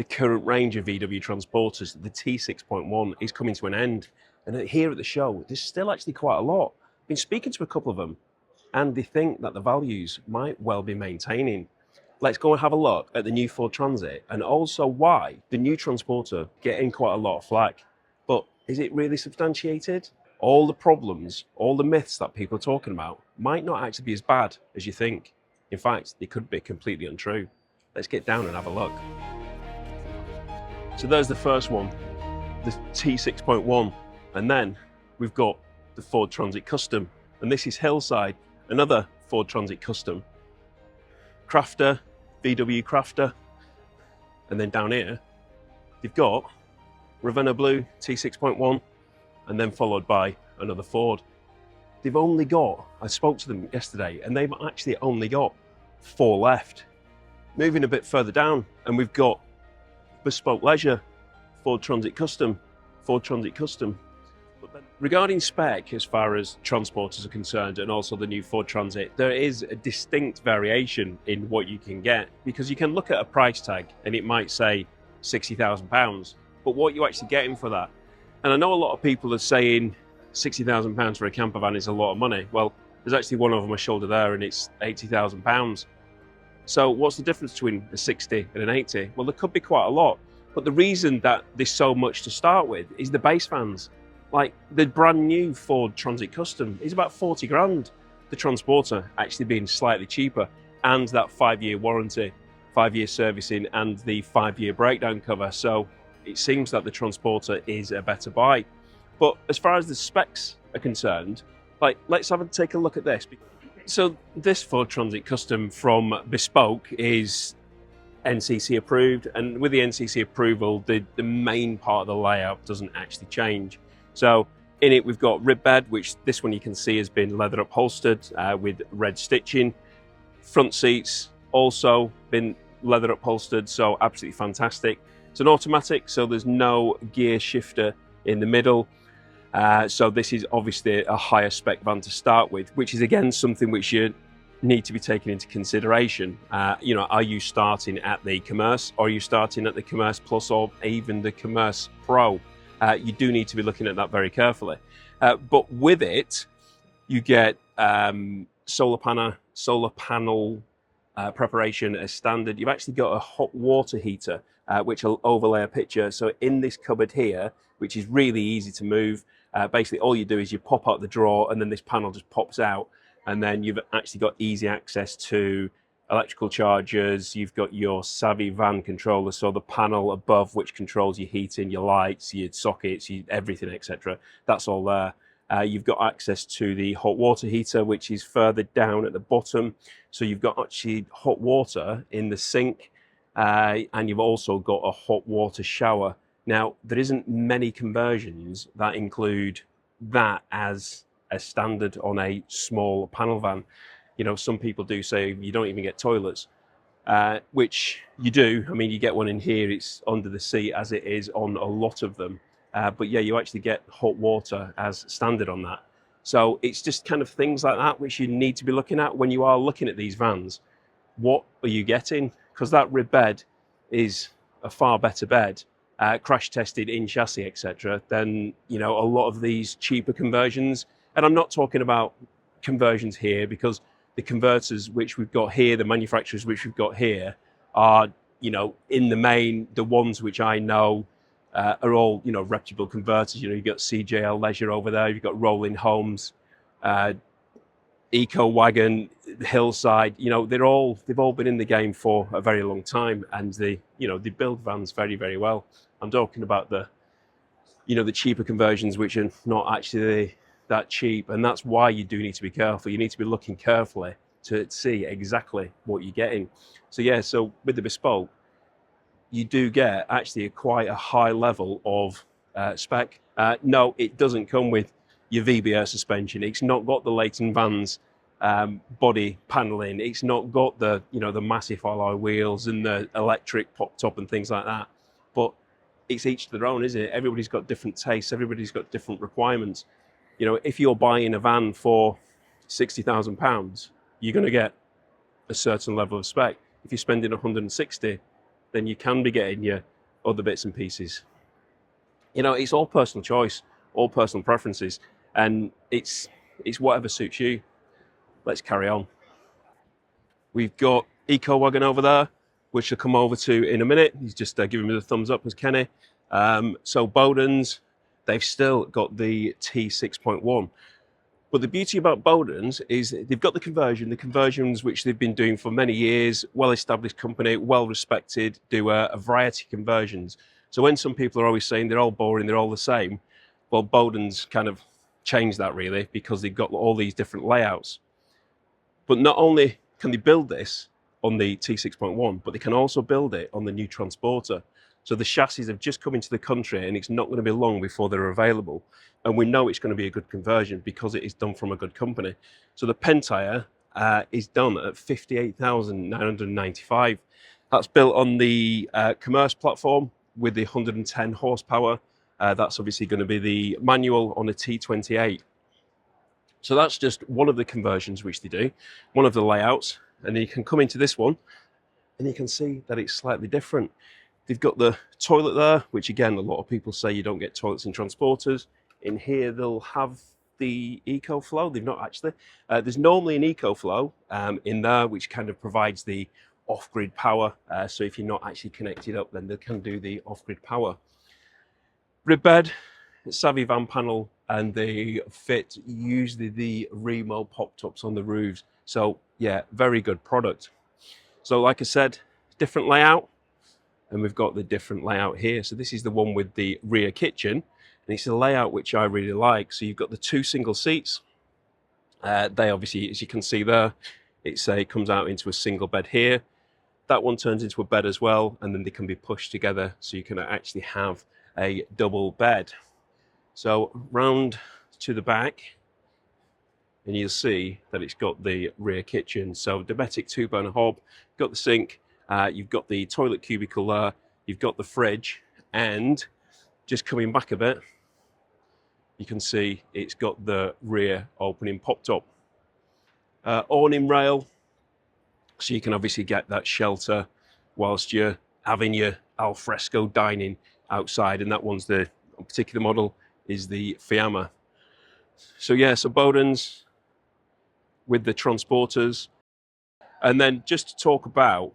the current range of VW transporters, the T6.1, is coming to an end. And here at the show, there's still actually quite a lot. I've been speaking to a couple of them, and they think that the values might well be maintaining. Let's go and have a look at the new Ford Transit and also why the new Transporter getting quite a lot of flack. But is it really substantiated? All the problems, all the myths that people are talking about might not actually be as bad as you think. In fact, they could be completely untrue. Let's get down and have a look. So there's the first one, the T6.1. And then we've got the Ford Transit Custom. And this is Hillside, another Ford Transit Custom. Crafter, VW Crafter. And then down here, you've got Ravenna Blue T6.1, and then followed by another Ford. They've only got, I spoke to them yesterday, and they've actually only got 4 left. Moving a bit further down, and we've got Bespoke Leisure, Ford Transit Custom, Ford Transit Custom. But then, regarding spec, as far as transporters are concerned, and also the new Ford Transit, there is a distinct variation in what you can get, because you can look at a price tag and it might say £60,000, but what you're actually getting for that. And I know a lot of people are saying £60,000 for a camper van is a lot of money. Well, there's actually one over my shoulder there and it's £80,000. So what's the difference between a 60 and an 80? Well, there could be quite a lot. But the reason that there's so much to start with is the base vans. Like the brand new Ford Transit Custom is about 40 grand. The Transporter actually being slightly cheaper, and that 5-year warranty, 5-year servicing, and the 5-year breakdown cover. So it seems that the Transporter is a better buy. But as far as the specs are concerned, like, let's take a look at this. So this Ford Transit Custom from Bespoke is NCC approved, and with the NCC approval, the main part of the layout doesn't actually change. So in it, we've got rib bed, which this one you can see has been leather upholstered with red stitching. Front seats also been leather upholstered, so absolutely fantastic. It's an automatic, so there's no gear shifter in the middle. So this is obviously a higher spec van to start with, which is again something which you need to be taken into consideration. You know, are you starting at the Commerce, or are you starting at the Commerce Plus, or even the Commerce Pro? You do need to be looking at that very carefully. But with it, you get solar panel preparation as standard. You've actually got a hot water heater, which will overlay a picture. So in this cupboard here, which is really easy to move, basically all you do is you pop out the drawer and then this panel just pops out, and then you've actually got easy access to electrical chargers. You've got your Savvy van controller, so the panel above which controls your heating, your lights, your sockets, everything, etc. That's all there. You've got access to the hot water heater, which is further down at the bottom. So you've got actually hot water in the sink, and you've also got a hot water shower. Now, there isn't many conversions that include that as a standard on a small panel van. You know, some people do say you don't even get toilets, which you do. I mean, you get one in here, it's under the seat, as it is on a lot of them. But yeah, you actually get hot water as standard on that. So it's just kind of things like that which you need to be looking at when you are looking at these vans. What are you getting? Because that rib bed is a far better bed, crash tested in chassis, etc., than, you know, a lot of these cheaper conversions. And I'm not talking about conversions here, because the converters which we've got here, the manufacturers which we've got here, are, you know, in the main, the ones which I know are all, you know, reputable converters. You know, you've got CJL Leisure over there, you've got Rolling Homes, EcoWagon, Hillside. You know, they've all been in the game for a very long time, and they build vans very, very well. I'm talking about the cheaper conversions which are not actually that cheap, and that's why you do need to be careful. You need to be looking carefully to see exactly what you're getting. So yeah, so with the Bespoke, you do get actually quite a high level of spec. No, it doesn't come with your VBR suspension. It's not got the Leighton Vans body paneling. It's not got the the massive alloy wheels and the electric pop top and things like that. But it's each to their own, isn't it? Everybody's got different tastes. Everybody's got different requirements. You know, if you're buying a van for £60,000, you're going to get a certain level of spec. If you're spending 160, then you can be getting your other bits and pieces. You know, it's all personal choice, all personal preferences, and it's whatever suits you. Let's carry on. We've got EcoWagon over there, which I'll come over to in a minute. He's just giving me the thumbs up as Kenny. So Bowden's, they've still got the T6.1. But the beauty about Bowden's is they've got the conversions which they've been doing for many years, well-established company, well-respected, do a variety of conversions. So when some people are always saying they're all boring, they're all the same, well, Bowden's kind of changed that really, because they've got all these different layouts. But not only can they build this on the T6.1, but they can also build it on the new Transporter. So the chassis have just come into the country, and it's not going to be long before they're available. And we know it's going to be a good conversion because it is done from a good company. So the Pentire is done at 58,995. That's built on the Commerce platform with the 110 horsepower. That's obviously going to be the manual on a T28. So that's just one of the conversions which they do, one of the layouts. And then you can come into this one and you can see that it's slightly different. They've got the toilet there, which again, a lot of people say you don't get toilets in Transporters. In here, they'll have the EcoFlow. They've not actually. There's normally an EcoFlow in there, which kind of provides the off-grid power. So if you're not actually connected up, then they can do the off-grid power. Rib bed, Savvy van panel, and they fit usually the Remo pop-tops on the roofs. So yeah, very good product. So like I said, different layout. And we've got the different layout here. So this is the one with the rear kitchen, and it's a layout which I really like. So you've got the two single seats. They obviously, as you can see there, it comes out into a single bed here. That one turns into a bed as well, and then they can be pushed together so you can actually have a double bed. So round to the back, and you'll see that it's got the rear kitchen. So Dometic 2-burner hob, got the sink, you've got the toilet cubicle there, you've got the fridge, and just coming back a bit, you can see it's got the rear opening pop top. Awning rail, so you can obviously get that shelter whilst you're having your al fresco dining outside, and that one's the particular model is the Fiamma. So yeah, so Bowden's with the Transporters. And then just to talk about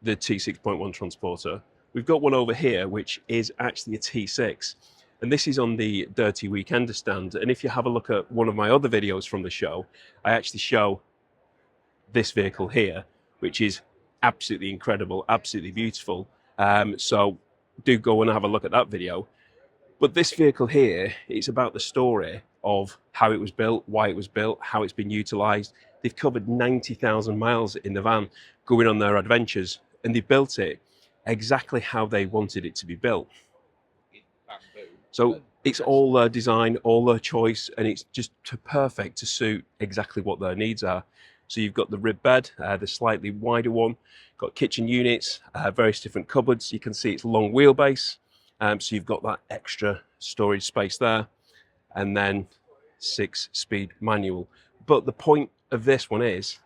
the T6.1 Transporter, we've got one over here which is actually a T6, and this is on the Dirty Weekender stand. And if you have a look at one of my other videos from the show, I actually show this vehicle here, which is absolutely incredible, absolutely beautiful. So do go and have a look at that video. But this vehicle here, it's about the story of how it was built, why it was built, how it's been utilised. They've covered 90,000 miles in the van going on their adventures, and they built it exactly how they wanted it to be built. So it's all their design, all their choice, and it's just perfect to suit exactly what their needs are. So you've got the rib bed, the slightly wider one, got kitchen units, various different cupboards. You can see it's long wheelbase. So you've got that extra storage space there, and then 6-speed manual. But the point of this one is,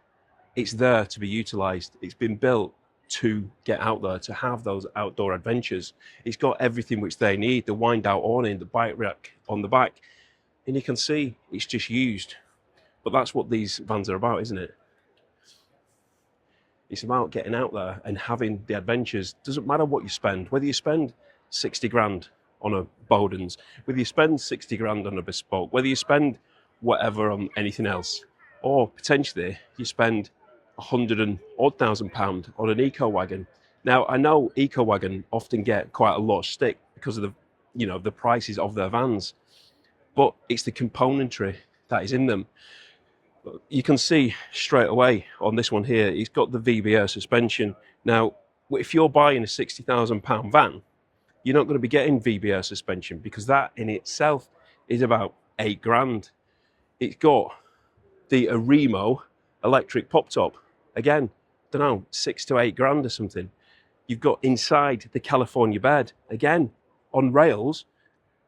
it's there to be utilised. It's been built to get out there, to have those outdoor adventures. It's got everything which they need, the wind-out awning, the bike rack on the back, and you can see it's just used. But that's what these vans are about, isn't it? It's about getting out there and having the adventures. Doesn't matter what you spend, whether you spend 60 grand on a Bowden's, whether you spend 60 grand on a Bespoke, whether you spend whatever on anything else, or potentially you spend £100,000 on an EcoWagon. Now, I know EcoWagon often get quite a lot of stick because of the, the prices of their vans, but it's the componentry that is in them. You can see straight away on this one here, it's got the VBR suspension. Now, if you're buying a £60,000 van, you're not going to be getting VBR suspension, because that in itself is about 8 grand. It's got the Remo electric pop top. Again, don't know, 6 to 8 grand or something. You've got inside the California bed, again, on rails,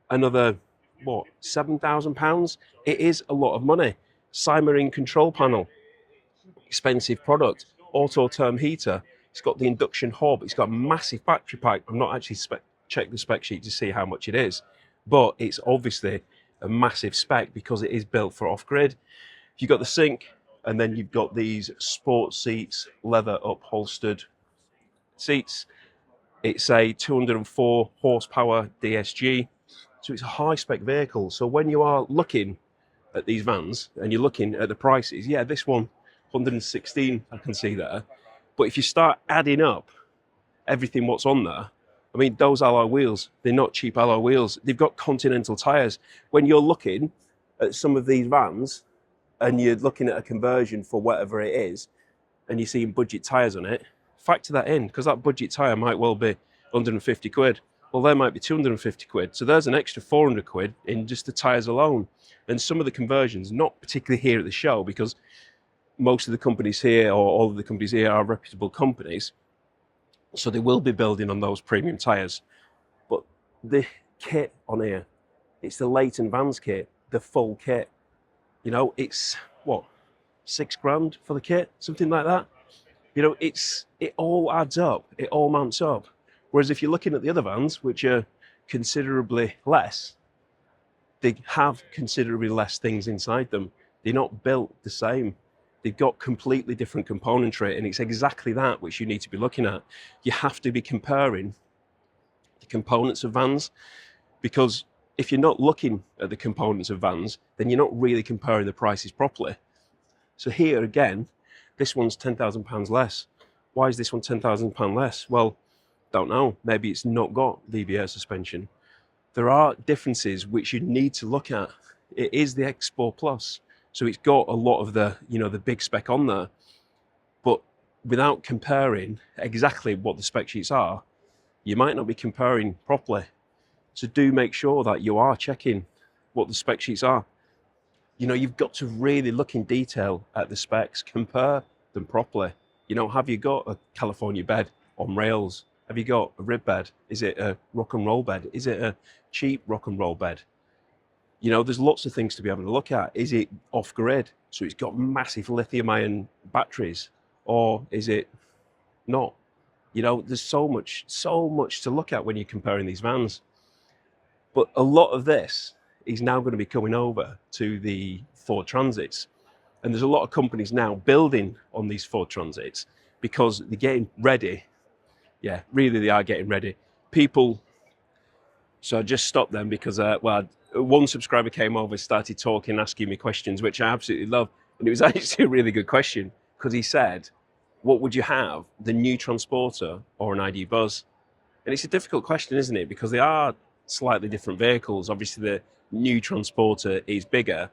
another, what, £7,000? It is a lot of money. Cymarine control panel, expensive product. Auto term heater. It's got the induction hob. It's got a massive battery pack. I'm not actually checked the spec sheet to see how much it is, but it's obviously a massive spec because it is built for off-grid. You've got the sink, and then you've got these sport seats, leather upholstered seats. It's a 204 horsepower DSG, so it's a high-spec vehicle. So when you are looking at these vans and you're looking at the prices, yeah, this one, 116, I can see there. But if you start adding up everything what's on there, I mean, those alloy wheels, they're not cheap alloy wheels. They've got Continental tyres. When you're looking at some of these vans and you're looking at a conversion for whatever it is, and you're seeing budget tyres on it, factor that in, because that budget tyre might well be 150 quid. Well, there might be 250 quid. So there's an extra 400 quid in just the tyres alone. And some of the conversions, not particularly here at the show, because most of the companies here, or all of the companies here, are reputable companies. So they will be building on those premium tyres. But the kit on here, it's the Leighton Vans kit, the full kit. You know, it's, what, £6 for the kit? Something like that. You know, it all adds up. It all mounts up. Whereas if you're looking at the other vans, which are considerably less, they have considerably less things inside them. They're not built the same. They've got completely different componentry, and it's exactly that which you need to be looking at. You have to be comparing the components of vans, because if you're not looking at the components of vans, then you're not really comparing the prices properly. So here again, this one's £10,000 less. Why is this one £10,000 less? Well, don't know. Maybe it's not got VBA suspension. There are differences which you need to look at. It is the Expo Plus, so it's got a lot of the, you know, the big spec on there. But without comparing exactly what the spec sheets are, you might not be comparing properly. So do make sure that you are checking what the spec sheets are. You know, you've got to really look in detail at the specs, compare them properly. You know, have you got a California bed on rails? Have you got a rib bed? Is it a rock and roll bed? Is it a cheap rock and roll bed? You know, there's lots of things to be able to look at. Is it off grid? So it's got massive lithium ion batteries, or is it not? You know, there's so much to look at when you're comparing these vans. But a lot of this is now going to be coming over to the Ford Transits. And there's a lot of companies now building on these Ford Transits because they're getting ready. Yeah, really they are getting ready. People, so I just stopped them because, well, one subscriber came over, started talking, asking me questions, which I absolutely love. And it was actually a really good question, because he said, what would you have, the new Transporter or an ID Buzz? And it's a difficult question, isn't it? Because they are slightly different vehicles. Obviously, the new Transporter is bigger.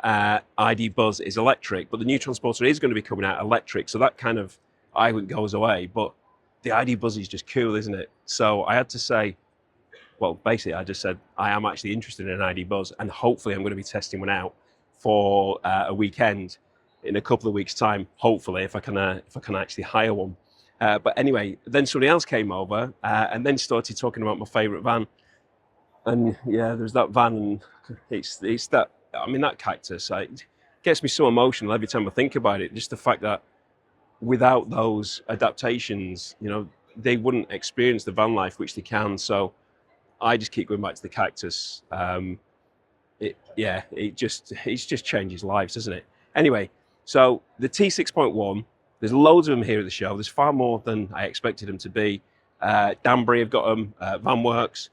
ID Buzz is electric, but the new Transporter is going to be coming out electric. So that kind of argument goes away. But the ID Buzz is just cool, isn't it? So I had to say, well, basically, I just said, I am actually interested in an ID Buzz, and hopefully I'm going to be testing one out for a weekend in a couple of weeks' time, hopefully, if I can actually hire one. But anyway, then somebody else came over and then started talking about my favourite van. And yeah, there's that van, and it's that, I mean, that cactus, it gets me so emotional every time I think about it. Just the fact that without those adaptations, you know, they wouldn't experience the van life which they can. So I just keep going back to the cactus. It just changes lives, doesn't it? Anyway, so the T6.1, there's loads of them here at the show. There's far more than I expected them to be. Danbury have got them, VanWorks,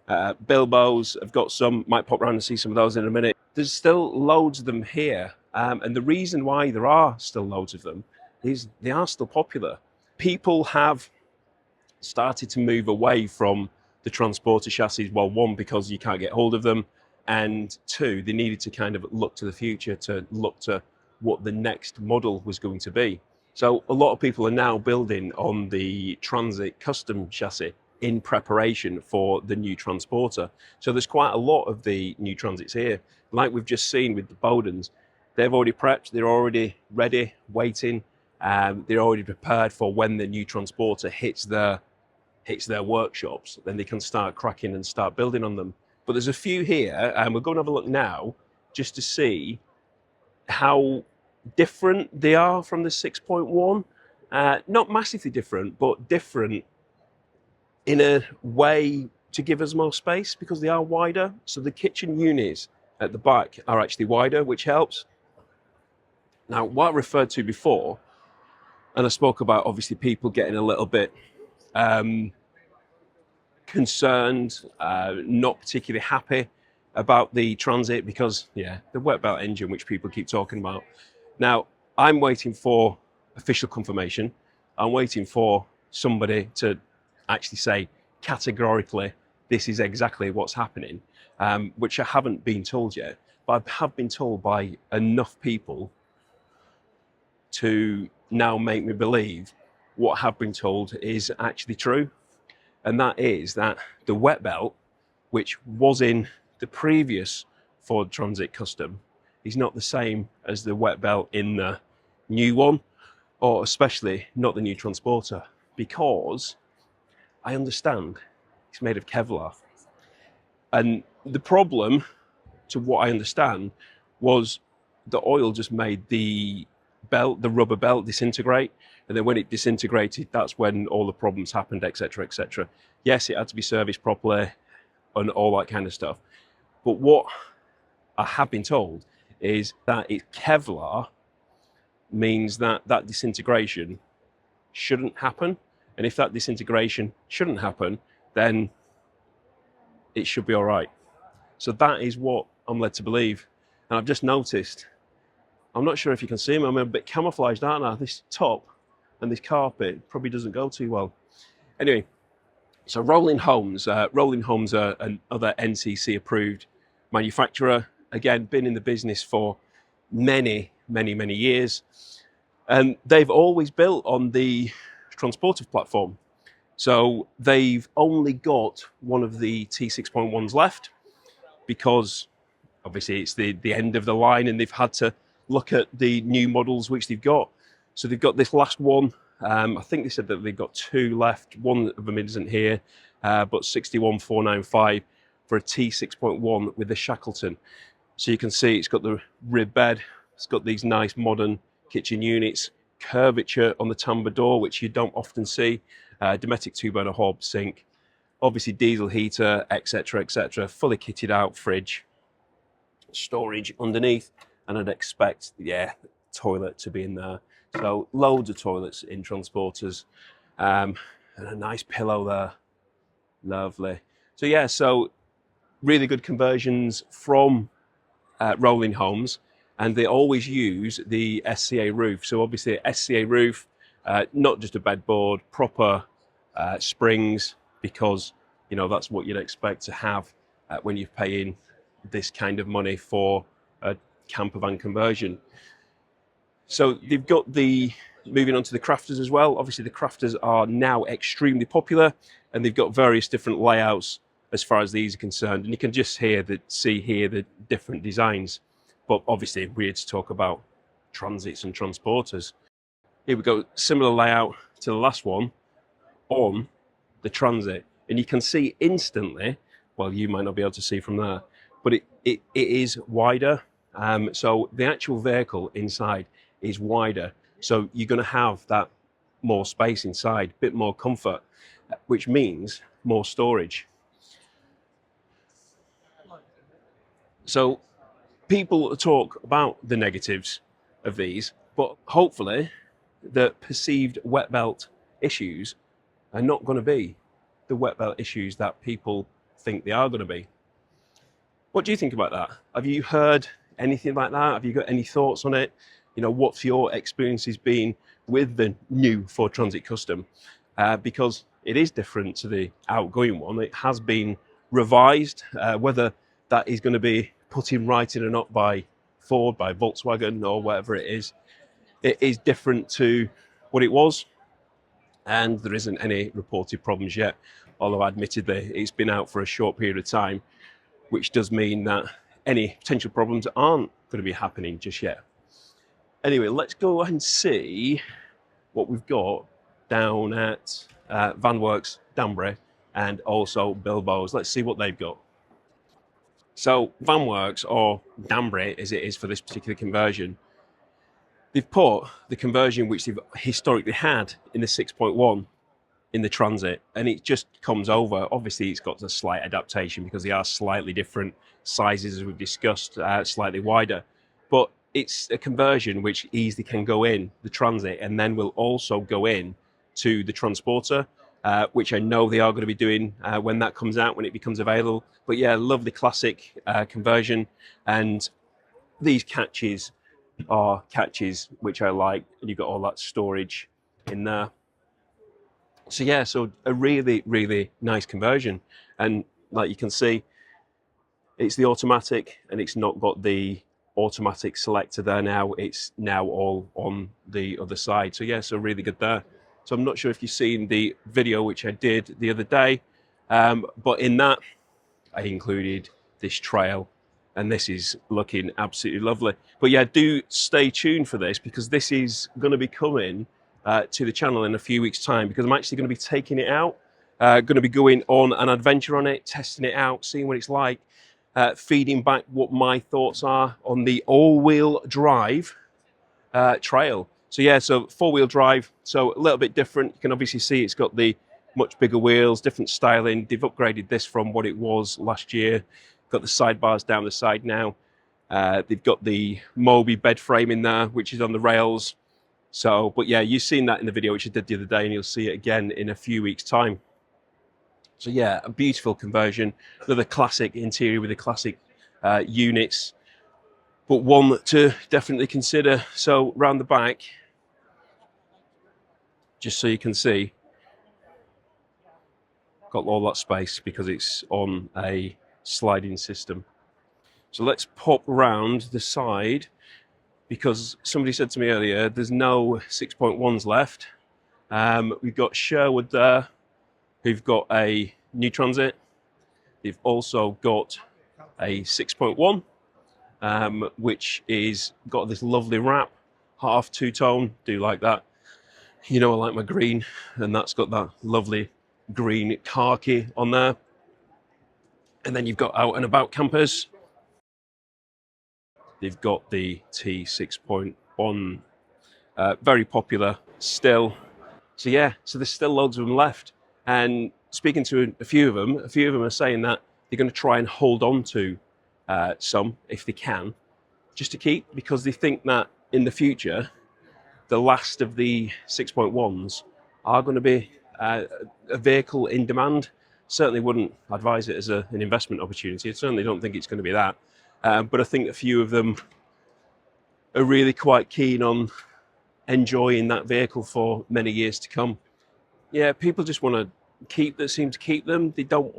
Bilbo's have got some, might pop around and see some of those in a minute. There's still loads of them here. And the reason why there are still loads of them is they are still popular. People have started to move away from the Transporter chassis. Well, one, because you can't get hold of them, and two, they needed to kind of look to the future, to look to what the next model was going to be. So a lot of people are now building on the Transit custom chassis in preparation for the new Transporter. So there's quite a lot of the new Transits here. Like we've just seen with the Bowdens, they've already prepped, they're already ready, waiting. They're already prepared for when the new Transporter hits their workshops, then they can start cracking and start building on them. But there's a few here, and we're going to have a look now just to see how different they are from the 6.1. Not massively different, but different in a way to give us more space because they are wider. So the kitchen units at the back are actually wider, which helps. Now, what I referred to before, and I spoke about obviously people getting a little bit concerned, not particularly happy about the Transit because, yeah, the wet belt engine, which people keep talking about. Now, I'm waiting for official confirmation. I'm waiting for somebody to actually say categorically, this is exactly what's happening, which I haven't been told yet, but I have been told by enough people to now make me believe what I have been told is actually true. And that is that the wet belt, which was in the previous Ford Transit Custom, is not the same as the wet belt in the new one, or especially not the new Transporter, because I understand it's made of Kevlar. And the problem, to what I understand, was the oil just made the belt, the rubber belt, disintegrate. And then when it disintegrated, that's when all the problems happened, etc., etc. Yes, it had to be serviced properly and all that kind of stuff. But what I have been told is that it's Kevlar means that that disintegration shouldn't happen. And if that disintegration shouldn't happen, then it should be all right. So that is what I'm led to believe. And I've just noticed, I'm not sure if you can see me, I'm a bit camouflaged, aren't I? This top and this carpet probably doesn't go too well. Anyway, so Rolling Homes are another NCC approved manufacturer. Again, been in the business for many years. And they've always built on the Transportive platform. So they've only got one of the T6.1s left because obviously it's the end of the line and they've had to look at the new models which they've got. So they've got this last one. I think they said that they've got two left. One of them isn't here, but 61495 for a T6.1 with the Shackleton. So you can see it's got the rib bed. It's got these nice modern kitchen units, curvature on the timbre door, which you don't often see. Dometic 2-burner hob, sink, obviously diesel heater, etc., etc. Fully kitted out fridge, storage underneath, and I'd expect, yeah, the toilet to be in there. So loads of toilets in Transporters, and a nice pillow there, lovely. So yeah, so really good conversions from Rolling Homes, and they always use the SCA roof. So obviously SCA roof, not just a bedboard, proper springs, because you know that's what you'd expect to have when you're paying this kind of money for a campervan conversion. So they've got moving on to the crafters as well. Obviously the crafters are now extremely popular and they've got various different layouts as far as these are concerned. And you can just see here the different designs. But obviously we're here to talk about Transits and Transporters. Here we go, similar layout to the last one on the Transit. And you can see instantly, well, you might not be able to see from there, but it is wider. So the actual vehicle inside is wider. So you're going to have that more space inside, a bit more comfort, which means more storage. So people talk about the negatives of these, but hopefully the perceived wet belt issues are not going to be the wet belt issues that people think they are going to be. What do you think about that? Have you heard anything like that? Have you got any thoughts on it? You know, what's your experiences been with the new Ford Transit Custom? Because it is different to the outgoing one. It has been revised. Whether that is going to be put in writing or not by Ford, by Volkswagen, or whatever it is different to what it was. And there isn't any reported problems yet, although admittedly it's been out for a short period of time, which does mean that any potential problems aren't going to be happening just yet. Anyway, let's go and see what we've got down at Vanworks, Danbury, and also Bilbo's. Let's see what they've got. So Vanworks, or Danbury as it is for this particular conversion, They've put the conversion which they've historically had in the 6.1 in the Transit, and it just comes over. Obviously, it's got a slight adaptation because they are slightly different sizes, as we've discussed, slightly wider. But it's a conversion which easily can go in the Transit and then will also go in to the Transporter, which I know they are going to be doing when that comes out, when it becomes available. But yeah, lovely classic conversion, and these catches are catches which I like, and you've got all that storage in there. So yeah, so a really, really nice conversion. And like you can see, it's the automatic, and it's not got the automatic selector there now. It's now all on the other side. So yeah, so really good there. So I'm not sure if you've seen the video which I did the other day, but in that I included this trail, and this is looking absolutely lovely. But yeah, do stay tuned for this, because this is going to be coming to the channel in a few weeks' time, because I'm actually going to be taking it out, going to be going on an adventure on it, testing it out, seeing what it's like, feeding back what my thoughts are on the all-wheel drive trail. So yeah, so four-wheel drive, so a little bit different. You can obviously see it's got the much bigger wheels, different styling. They've upgraded this from what it was last year. Got the sidebars down the side now. They've got the Mobi bed frame in there, which is on the rails. So, but yeah, you've seen that in the video which I did the other day, and you'll see it again in a few weeks' time. So yeah, a beautiful conversion. Another classic interior with the classic units, but one to definitely consider. So round the back, just so you can see, got all that space because it's on a sliding system. So let's pop round the side, because somebody said to me earlier, there's no 6.1s left. We've got Sherwood there, who've got a new Transit. They've also got a 6.1, which is got this lovely wrap, half two-tone, do like that. You know I like my green, and that's got that lovely green khaki on there. And then you've got out and about campers. They've got the T6.1, very popular still. So yeah, so there's still loads of them left. And speaking to a few of them are saying that they're going to try and hold on to some, if they can, just to keep, because they think that in the future, the last of the 6.1s are going to be a vehicle in demand. Certainly wouldn't advise it as an investment opportunity. I certainly don't think it's going to be that. But I think a few of them are really quite keen on enjoying that vehicle for many years to come. Yeah, people just want to seem to keep them. They don't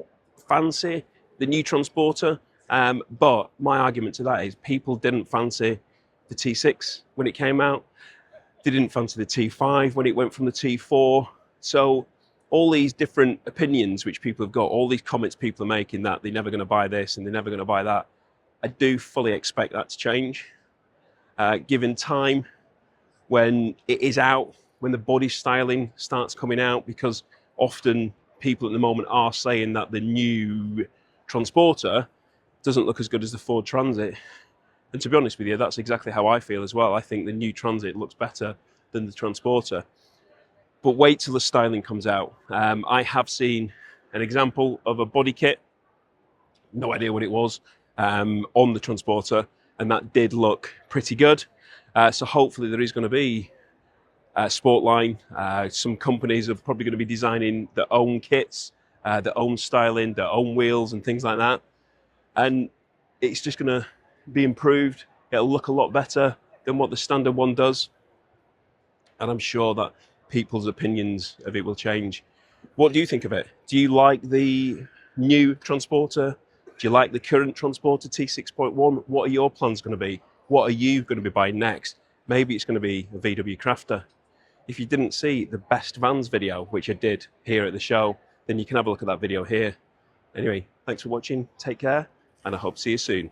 fancy the new Transporter. But my argument to that is people didn't fancy the T6 when it came out. They didn't fancy the T5 when it went from the T4. So all these different opinions which people have got, all these comments people are making that they're never going to buy this and they're never going to buy that, I do fully expect that to change. Given time, when it is out, when the body styling starts coming out, because often people at the moment are saying that the new Transporter doesn't look as good as the Ford Transit. And to be honest with you, that's exactly how I feel as well. I think the new Transit looks better than the Transporter. But wait till the styling comes out. I have seen an example of a body kit, no idea what it was, on the Transporter, and that did look pretty good. So hopefully there is going to be a sport line. Some companies are probably going to be designing their own kits, their own styling, their own wheels and things like that. And it's just going to be improved. It'll look a lot better than what the standard one does. And I'm sure that people's opinions of it will change. What do you think of it? Do you like the new Transporter? Do you like the current Transporter T6.1? What are your plans going to be? What are you going to be buying next? Maybe it's going to be a VW Crafter. If you didn't see the best vans video, which I did here at the show, then you can have a look at that video here. Anyway, thanks for watching. Take care, and I hope to see you soon.